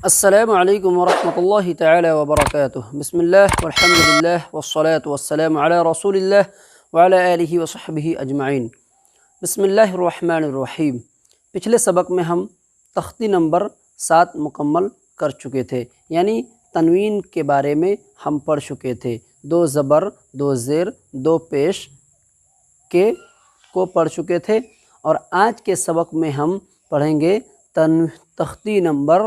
السلام علیکم ورحمۃ اللہ تعالی وبرکاتہ۔ بسم اللہ والحمد للہ والصلاة والسلام علی رسول اللہ وعلی آلہ وصحبہ اجمعین۔ بسم اللہ الرحمن الرحیم۔ پچھلے سبق میں ہم تختی نمبر 7 مکمل کر چکے تھے، یعنی تنوین کے بارے میں ہم پڑھ چکے تھے۔ 2 زبر 2 زیر 2 پیش کے کو پڑھ چکے تھے، اور آج کے سبق میں ہم پڑھیں گے تختی نمبر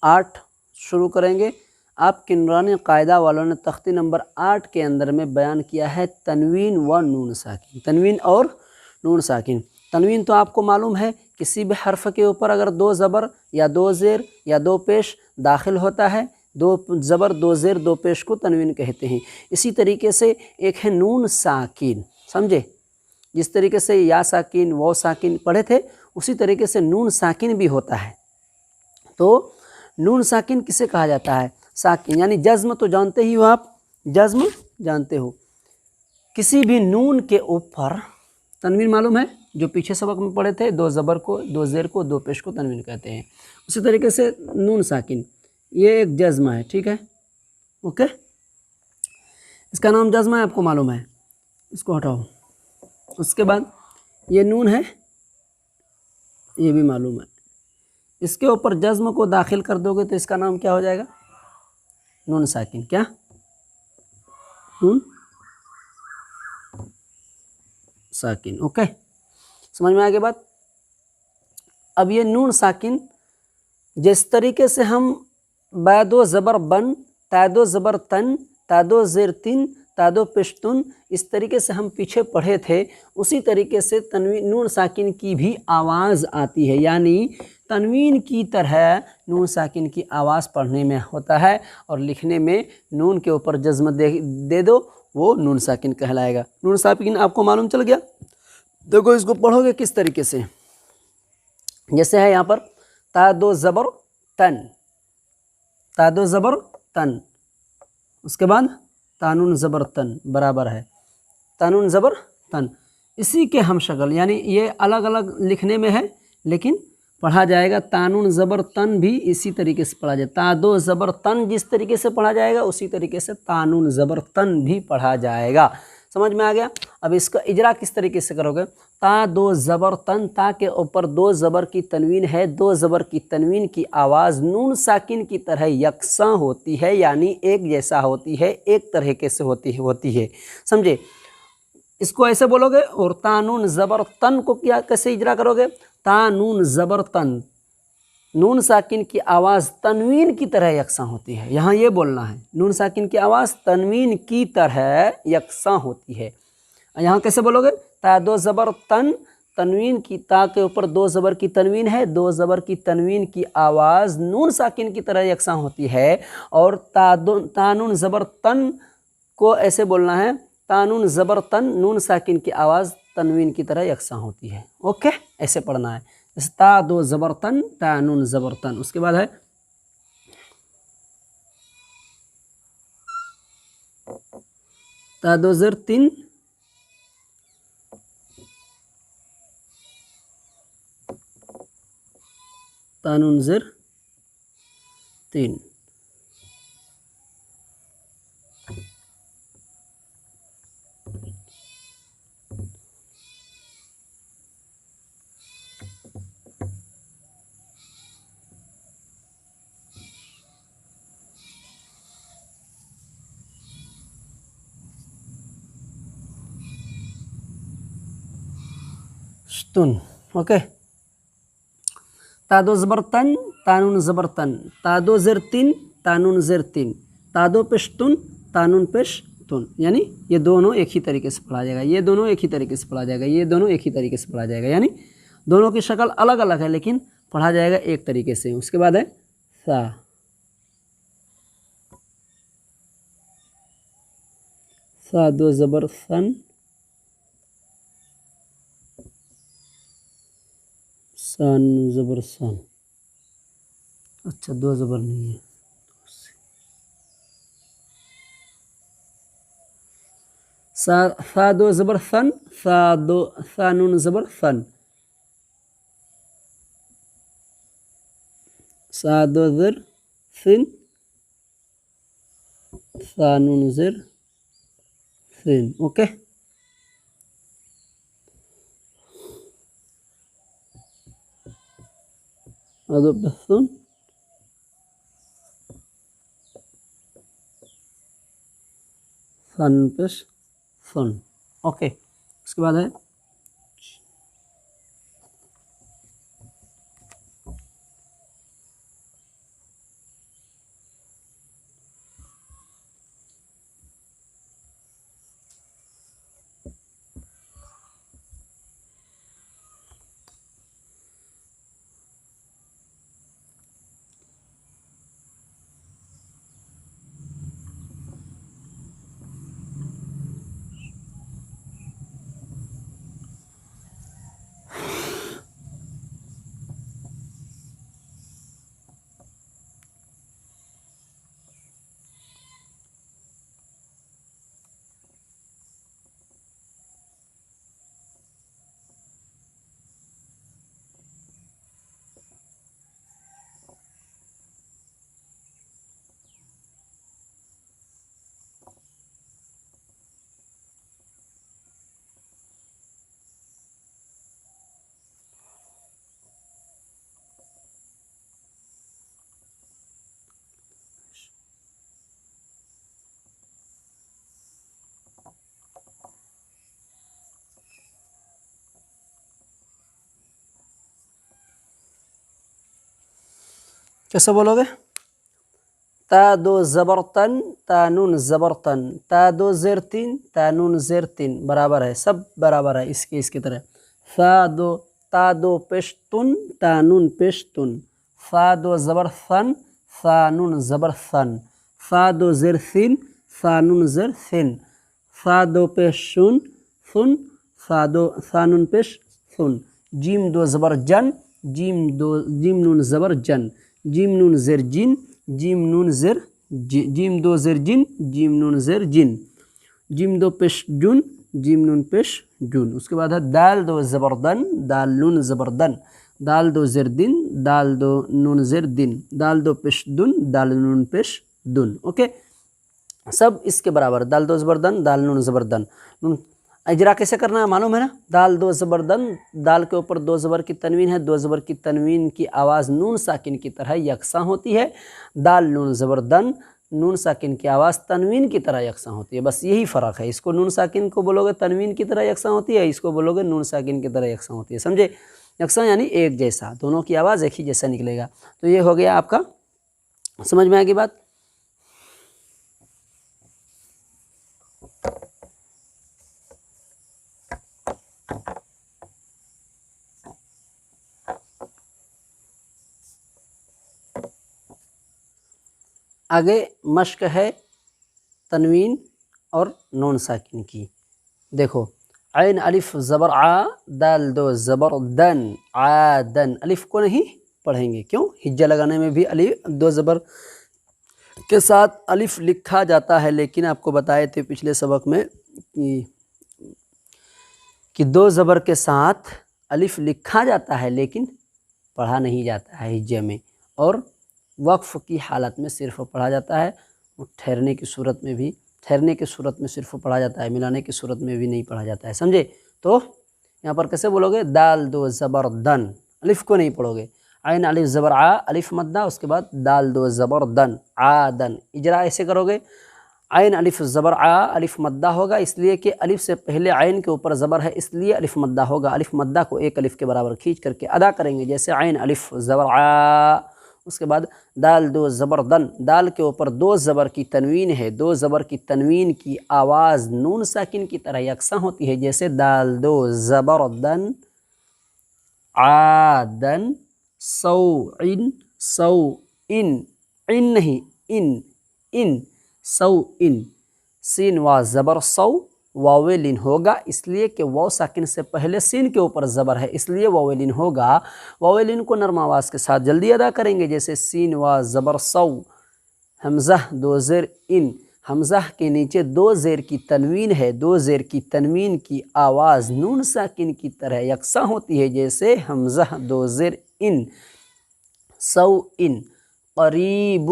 8 شروع کریں گے۔ آپ کے نورانی قاعدہ والوں نے تختی نمبر 8 کے اندر میں بیان کیا ہے تنوین و نون ساکن، تنوین اور نون ساکن۔ تنوین تو آپ کو معلوم ہے، کسی بھی حرف کے اوپر اگر 2 زبر یا 2 زیر یا 2 پیش داخل ہوتا ہے، 2 زبر 2 زیر 2 پیش کو تنوین کہتے ہیں۔ اسی طریقے سے ایک ہے نون ساکن، سمجھے؟ جس طریقے سے یا ساکن و ساکن پڑھے تھے، اسی طریقے سے نون ساکن بھی ہوتا ہے۔ تو نون ساکن کسے کہا جاتا ہے؟ ساکن یعنی جزم تو جانتے ہی ہو، آپ جزم جانتے ہو۔ کسی بھی نون کے اوپر تنوین معلوم ہے، جو پیچھے سبق میں پڑھے تھے، 2 زبر کو 2 زیر کو 2 پیش کو تنوین کہتے ہیں۔ اسی طریقے سے نون ساکن یہ ایک جزم ہے، ٹھیک ہے، اوکے، اس کا نام جزم ہے، آپ کو معلوم ہے، اس کو ہٹاؤ۔ اس کے بعد یہ نون ہے، یہ بھی معلوم ہے، اس کے اوپر جزم کو داخل کر دو گے تو اس کا نام کیا ہو جائے گا؟ نون ساکن۔ کیا؟ نون ساکن، اوکے، سمجھ میں آگے بات؟ اب یہ نون ساکن جس طریقے سے ہم با 2 زبر بن، تا 2 زبر تن، تا 2 زیر تن، تا 2 پشتن، اس طریقے سے ہم پیچھے پڑھے تھے، اسی طریقے سے تنوین نون ساکن کی بھی آواز آتی ہے، یعنی تنوین کی طرح نون ساکن کی آواز پڑھنے میں ہوتا ہے، اور لکھنے میں نون کے اوپر جزم دے دو، وہ نون ساکن کہلائے گا۔ نون ساکن آپ کو معلوم چل گیا؟ دیکھو اس کو پڑھو گے کس طریقے سے، جیسے ہے یہاں پر تا 2 زبر تن، تا 2 زبر تن، اس کے بعد تانون زبر تن برابر ہے تانون زبر تن، اسی کے ہم شکل، یعنی یہ الگ الگ لکھنے میں ہے لیکن پڑھا جائے گا تانون زبر تن بھی اسی طریقے سے پڑھا جائے، تا 2 زبر تن جس طریقے سے پڑھا جائے گا اسی طریقے سے تانون زبر تن بھی پڑھا جائے گا۔ سمجھ میں آ گیا؟ اب اس کا اجرا کس طریقے سے کرو گے؟ تا 2 زبر تن، تا کے اوپر 2 زبر کی تنوین ہے، 2 زبر کی تنوین کی آواز نون ساکن کی طرح یکساں ہوتی ہے، یعنی ایک جیسا ہوتی ہے، ایک طریقے سے ہوتی ہے، سمجھے؟ اس کو ایسے بولو گے۔ اور تانون زبر تن کو کیا کیسے اجرا کرو گے؟ تانون زبر تن، نون ساکن کی آواز تنوین کی طرح یکساں ہوتی ہے، یہاں یہ بولنا ہے، نون ساکن کی آواز تنوین کی طرح یکساں ہوتی ہے۔ یہاں کیسے بولو گے؟ تا 2 زبر تن، تنوین کی تا کے اوپر 2 زبر کی تنوین ہے، 2 زبر کی تنوین کی آواز نون ساکن کی طرح یکساں ہوتی ہے، اور تانون زبر تن کو ایسے بولنا ہے، تانون زبر تن، نون ساکن کی آواز تنوین کی طرح یکساں ہوتی ہے، اوکے، ایسے پڑھنا ہے، جیسے تا 2 زبر تن، تانون زبر تن۔ اس کے بعد ہے تا 2 زیر تن، تانون زیر تین، شتن، اوکے، تا 2 زبر تن، تانون زبر تن، تا 2 زیر تن، تانون زیر تن، تا 2 پشتن، تانون پشتن، یعنی یہ دونوں ایک ہی طریقے سے پڑھا جائے گا، یہ دونوں ایک ہی طریقے سے پڑھا جائے گا، یہ دونوں ایک ہی طریقے سے پڑھا جائے گا، یعنی دونوں کی شکل الگ الگ ہے لیکن پڑھا جائے گا ایک طریقے سے۔ اس کے بعد ہے سا، سا 2 زبر سن، سان زبر سن، اچھا 2 زبر نہیں ہے، سا 2 زبر ثن، سا نون زبر ثن، سا دو زر سن سا نون زر سن. اوکے. ادو سن سا نون پیش سن. اوکے. اس کے بعد ہے کیسے بولو گے؟ تا دو زبر تن تا نون زبر تن تا دو زیر تین تا نون زیر تین برابر ہے، سب برابر ہے اس کی طرح. تا دو پیش تن تا نون پیش تن. فا دو زبر ثن فا نون زبر ثن. فا دو زیر ثن فا نون زیر ثن. فا دو پیش شن ثن فا نون پیش ثن. جیم دو زبر جن جیم نون زبر جن. جیم نون زیر جن جیم نون زیر جیم دو زیر جن جیم نون زیر جن. جیم دو پیش جن جیم نون پیش جن. اس کے بعد ہے دال دو زبر دن دال نون زبر دن. دال دو زیر دن دال دو نون زیر دن. دال دو پیش دن دال نون پیش دن. اوکے. سب اس کے برابر. دال دو زبر دن دال نون زبر دن. اجرا کیسے کرنا ہے معلوم ہے نا؟ دال دو زبر دن، دال کے اوپر دو زبر کی تنوین ہے، دو زبر کی تنوین کی آواز نون ساکن کی طرح یکساں ہوتی ہے. دال نون زبر دن، نون ساکن کی آواز تنوین کی طرح یکساں ہوتی ہے. بس یہی فرق ہے. اس کو نون ساکن کو بولو گے تنوین کی طرح یکساں ہوتی ہے، اس کو بولو گے نون ساکن کی طرح یکساں ہوتی ہے. سمجھے؟ یکساں یعنی ایک جیسا، دونوں کی آواز ایک ہی جیسا نکلے گا. تو یہ ہو گیا آپ کا. سمجھ میں آئے گی بات؟ آگے مشق ہے تنوین اور نون ساکن کی. دیکھو عین الف زبر آ دال دو زبر دن عادن. الف کو نہیں پڑھیں گے، کیوں؟ ہجہ لگانے میں بھی الف دو زبر کے ساتھ الف لکھا جاتا ہے، لیکن آپ کو بتائے تھے پچھلے سبق میں کہ دو زبر کے ساتھ الف لکھا جاتا ہے لیکن پڑھا نہیں جاتا ہے ہجے میں، اور وقف کی حالت میں صرف پڑھا جاتا ہے. ٹھہرنے کی صورت میں صرف پڑھا جاتا ہے، ملانے کی صورت میں بھی نہیں پڑھا جاتا ہے. سمجھے؟ تو یہاں پر کیسے بولو گے؟ دال دو زبر دن، الف کو نہیں پڑھو گے. عین الف زبر آ الف مدہ، اس کے بعد دال دو زبر دن عادن. اجرا ایسے کرو گے. عین الف زبر آ الف مدہ ہوگا، اس لیے کہ الف سے پہلے عین کے اوپر زبر ہے، اس لیے الف مدہ ہوگا. الف مدہ کو ایک الف کے برابر کھینچ کر کے ادا کریں گے، جیسے عین الف زبر آ. اس کے بعد دال دو زبر دن، دال کے اوپر دو زبر کی تنوین ہے، دو زبر کی تنوین کی آواز نون ساکن کی طرح یکساں ہوتی ہے، جیسے دال دو زبر دن عادن سوعن سوئن. ان نہیں ان سوئن. سین وا زبر سو واو لین ہوگا، اس لیے کہ واو ساکن سے پہلے سین کے اوپر زبر ہے، اس لیے واو لین ہوگا. واو لین کو نرم آواز کے ساتھ جلدی ادا کریں گے، جیسے سین وا زبر سو. حمزہ دو زیر ان، حمزہ کے نیچے دو زیر کی تنوین ہے، دو زیر کی تنوین کی آواز نون ساکن کی طرح یکساں ہوتی ہے، جیسے حمزہ دو زیر ان. سوء قریب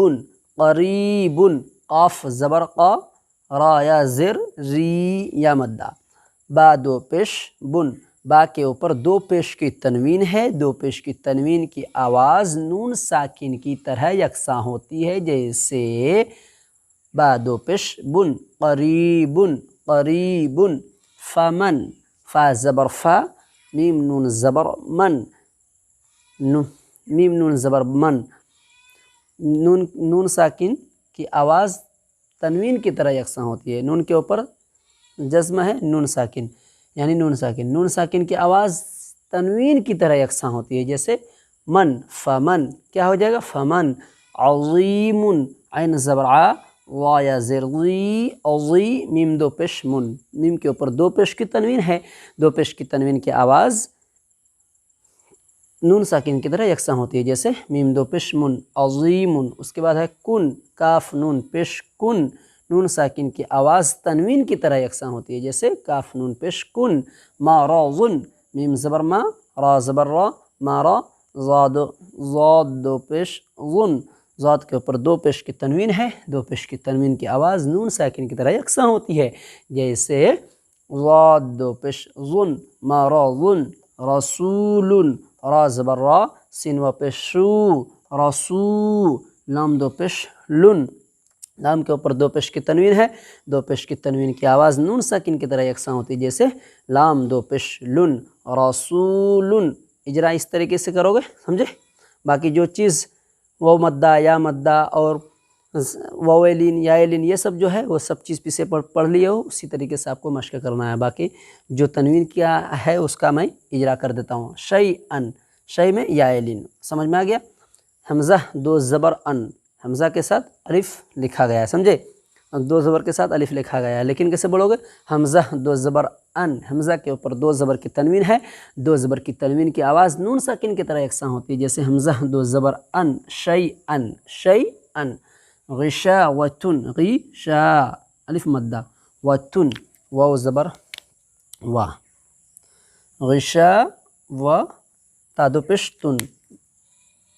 قریب قاف زبر قا را یا زر ری یا مدہ با دو پیش بن با کے اوپر دو پیش کی تنوین ہے دو پیش کی تنوین کی آواز نون ساکن کی طرح یکساں ہوتی ہے جیسے با دو پیش بن قریب قریب فمن فا زبر فا میم نون زبر من میم نون زبر من نون ساکن کی آواز تنوین کی طرح یکساں ہوتی ہے نون کے اوپر جزم ہے نون ساکن یعنی نون ساکن کی آواز تنوین کی طرح یکساں ہوتی ہے جیسے من فمن کیا ہو جائے گا فمن عظیم عین زبر ع وا یا زر ضی عظی میم دو پیش من میم کے اوپر دو پیش کی تنوین ہے دو پیش کی تنوین کی آواز نون ساکن کی طرح یکساں ہوتی ہے جیسے میم دو پیش من عظیم اس کے بعد ہے کن کاف نون پیش کن نون ساکن کی آواز تنوین کی طرح یکساں ہوتی ہے جیسے کاف نون پیش کن ما را ظن میم زبر ما را زبر را ما را زاد دو پیش ظن ذات کے اوپر دو پیش کی تنوین ہے دو پیش کی تنوین کی آواز نون ساکن کی طرح یکساں ہوتی ہے جیسے ذات دو پیش ظن ما را ظن رسول را زبر را سین و پیش شو رسو لام دو پیش لن لام کے اوپر دو پیش کی تنوین ہے دو پیش کی تنوین کی آواز نون ساکن کی طرح یکساں ہوتی ہے جیسے لام دو پیش لن رسول اجرا اس طریقے سے کرو گے سمجھے باقی جو چیز وہ مدہ یا مدہ اور واویلین یا ایلین یہ سب جو ہے وہ سب چیز پیچھے پڑھ لیے ہو اسی طریقے سے آپ کو مشق کرنا ہے باقی جو تنوین کیا ہے اس کا میں اجرا کر دیتا ہوں شیئن شیء میں یا ایلین سمجھ میں آ گیا حمزہ دو زبر ان حمزہ کے ساتھ الف لکھا گیا ہے سمجھے دو زبر کے ساتھ الف لکھا گیا ہے لیکن کیسے بولو گے حمزہ دو زبر ان حمزہ کے اوپر دو زبر کی تنوین ہے دو زبر کی تنوین کی آواز نون ساکن کی طرح یکساں ہوتی ہے جیسے حمزہ دو زبر ان شیئن شیئن غشاوۃ غشا الف مدہ وتن واو زبر وا غشا و تا دو پیش تن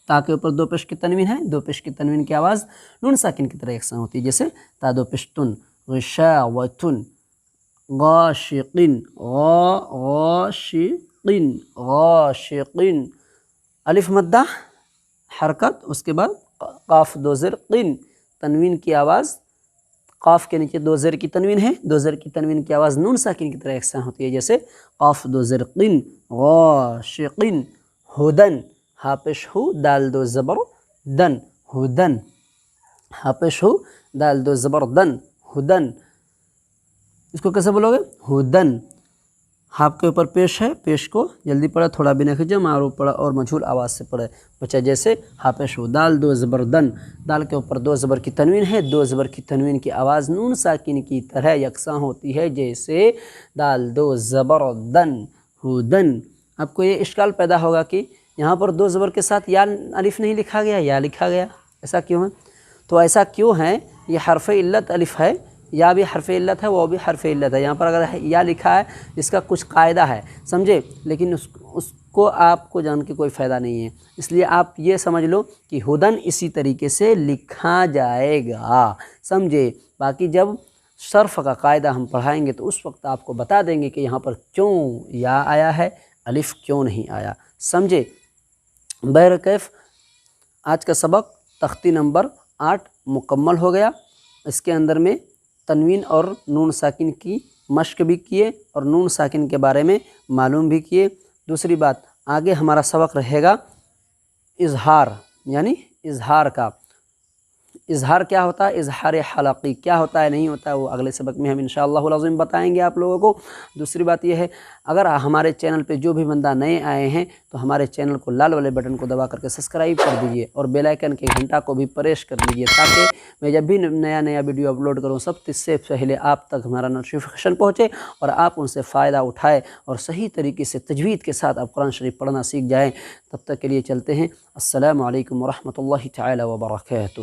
تا کے اوپر دو پیش کی تنوین ہے دو پیش کی تنوین کی آواز نون ساکن کی طرح یکساں ہوتی ہے جیسے تا دو پیش تن غشاوۃ غاشقن غاشقن غاشقن الف مدہ حرکت اس کے بعد قاف دو زر قن تنوین کی آواز قاف کے نیچے دو زر کی تنوین ہے دو زر کی تنوین کی آواز نون ساکن کی طرح یکساں ہوتی ہے جیسے قاف دو زر قن غاشقن ہدن ہا پیش ہو دال دو زبر دن ہدن ہا پیش ہو دال دو زبر دن ہدن اس کو کیسے بولو گے ہدن ہاپ کے اوپر پیش ہے پیش کو جلدی پڑھا تھوڑا بنا کھینچے معروف پڑھا اور مجھول آواز سے پڑھے بچہ جیسے ہا پیش ہو دال دو زبر دن دال کے اوپر دو زبر کی تنوین ہے دو زبر کی تنوین کی آواز نون ساکن کی طرح یکساں ہوتی ہے جیسے دال دو زبر دن ہدن آپ کو یہ اشکال پیدا ہوگا کہ یہاں پر دو زبر کے ساتھ یا الف نہیں لکھا گیا یا لکھا گیا ایسا کیوں ہے تو ایسا کیوں ہے یہ حرف علت الف ہے یا بھی حرف علت ہے وہ بھی حرف علت ہے یہاں پر اگر یا لکھا ہے اس کا کچھ قاعدہ ہے سمجھے لیکن اس کو آپ کو جان کے کوئی فائدہ نہیں ہے اس لیے آپ یہ سمجھ لو کہ ہدن اسی طریقے سے لکھا جائے گا سمجھے باقی جب صرف کا قاعدہ ہم پڑھائیں گے تو اس وقت آپ کو بتا دیں گے کہ یہاں پر کیوں یا آیا ہے الف کیوں نہیں آیا سمجھے بہرکیف آج کا سبق تختی نمبر 8 مکمل ہو گیا اس کے اندر میں تنوین اور نون ساکن کی مشق بھی کیے اور نون ساکن کے بارے میں معلوم بھی کیے دوسری بات آگے ہمارا سبق رہے گا اظہار یعنی اظہار کا اظہار کیا ہوتا ہے اظہار حلقی کیا ہوتا ہے نہیں ہوتا ہے وہ اگلے سبق میں ہم انشاءاللہ العظیم بتائیں گے آپ لوگوں کو دوسری بات یہ ہے اگر ہمارے چینل پہ جو بھی بندہ نئے آئے ہیں تو ہمارے چینل کو لال والے بٹن کو دبا کر کے سبسکرائب کر دیجئے اور بیل آئیکن کے گھنٹا کو بھی پریس کر دیجئے تاکہ میں جب بھی نیا ویڈیو اپلوڈ کروں سب سے پہلے آپ تک ہمارا نوٹیفیکیشن پہنچے اور آپ ان سے فائدہ اٹھائے اور صحیح طریقے سے تجوید کے ساتھ آپ قرآن شریف پڑھنا سیکھ جائیں تب تک کے لیے چلتے ہیں السلام علیکم ورحمۃ اللہ تعالی وبرکاتہ